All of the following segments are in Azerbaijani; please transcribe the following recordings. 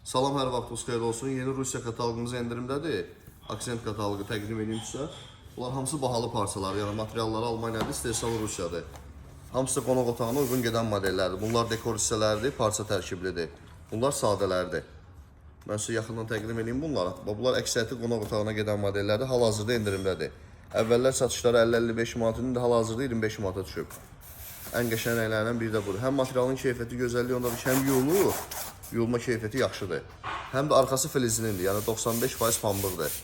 Salam, hər vaxtınız xeyir olsun. Yeni Rusiya katalogumuz endirimdədir. Aksent katalogu təqdim edeyim sizə. Bunlar hamısı bahalı parçalar, yəni materialları Almaniyadır, istehsal Rusiyadır. Hamısı qonaq otağına uyğun gedən modellərdir. Bunlar dekor hissələrdir, parça tərkiblidir. Bunlar sadələrdir. Mən sizə yaxından təqdim edeyim bunları. Bunlar əksəriyyəti qonaq otağına gedən modellərdir, hal-hazırda endirimdədir. Əvvəllər satışları 50-55 manat, indi hal-hazırda 25 manata düşüb. Ən qəşəng rənglərindən biri də budur. Həm materialın keyfiyyəti, gözəlliyi ondadır ki, həm yuyulur, yuyulma keyfiyyəti yaxşıdır. Həm də arxası filizinindir, yəni 95% pambıqdır.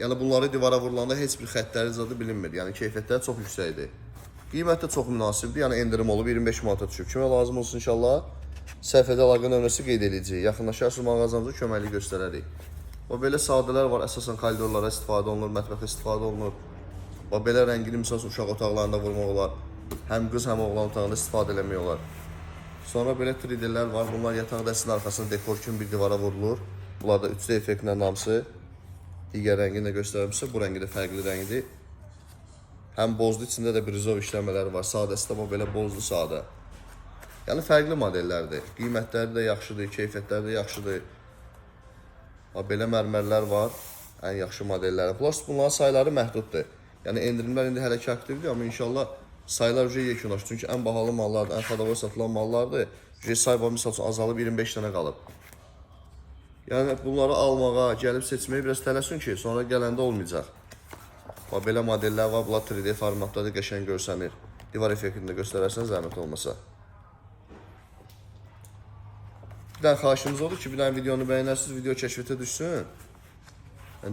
Yəni bunları divara vurulanda heç bir xəttləri zadı bilinmir, yəni keyfiyyətləri çox yüksəkdir. Qiymət də çox münasibdir, yəni endirim olub 25 manata düşüb. Kimə lazım olsun inşallah, səhifədə əlaqə nömrəsi qeyd edəcəyik. Yaxınlaşarsınız mağazamıza köməklik göstərərik. Və belə sadələr var, əsasən koridorlara istifadə olunur, mətbəxə istifadə olunur. Və belə rəngini misal uşaq otaqlarında vurmaq olar. Həm qız, həm oğlan otağında istifadə eləmək olar. Sonra belə 3D-lər var. Bunlar yataq dəstinin arxasında dekor kimi bir divara vurulur. Bunlar da 3D effektlə namısı. Digər rəngini də göstərmişsə, bu rəngi də fərqli rəngdir. Həm bozlu, içində də brizov işləmələri var. Sadəsi də belə bozlu sadə. Yəni fərqli modellərdir. Qiymətləri də yaxşıdır, keyfiyyətləri də yaxşıdır. Belə mərmərlər var. Ən yaxşı modelləri. Bunların sayları məhduddur. Yəni endirimlər indi hələ ki aktivdir, amma inşallah saylar yekunlaşır. Çünki ən bahalı mallardır, ən xadava satılan mallardır. Say misal üçün azalıb 25 dənə qalıb. Yəni bunları almağa, gəlib seçməyə biraz tələsin ki, sonra gələndə olmayacaq. Belə modellər var, bunlar 3D formatda da qəşəng görsənir. Divar effektini də göstərərsən zəhmət olmasa. Bir dənə xahişimiz odur ki, bir dənə videonu bəyənərsiniz, video kəşfiyyətə düşsün.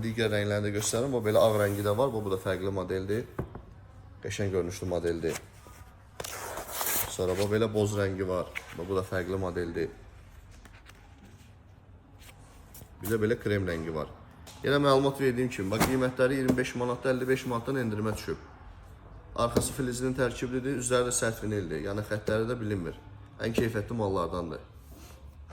Digər rənglərini də göstərim. Belə ağ rəngi də var, bu da fərqli modeldir. Qəşəng görünüşlü modeldir. Sonra belə boz rəngi var. Bu da fərqli modeldir. Bir də belə krem rəngi var. Yenə məlumat verdiyim kimi, qiymətləri 25 manatdan 55 manatdan endirimə düşüb. Arxası filizinin tərkiblidir, üzəri də sərt vinildir. Yəni xəttləri də bilinmir. Ən keyfiyyətli mallardandır.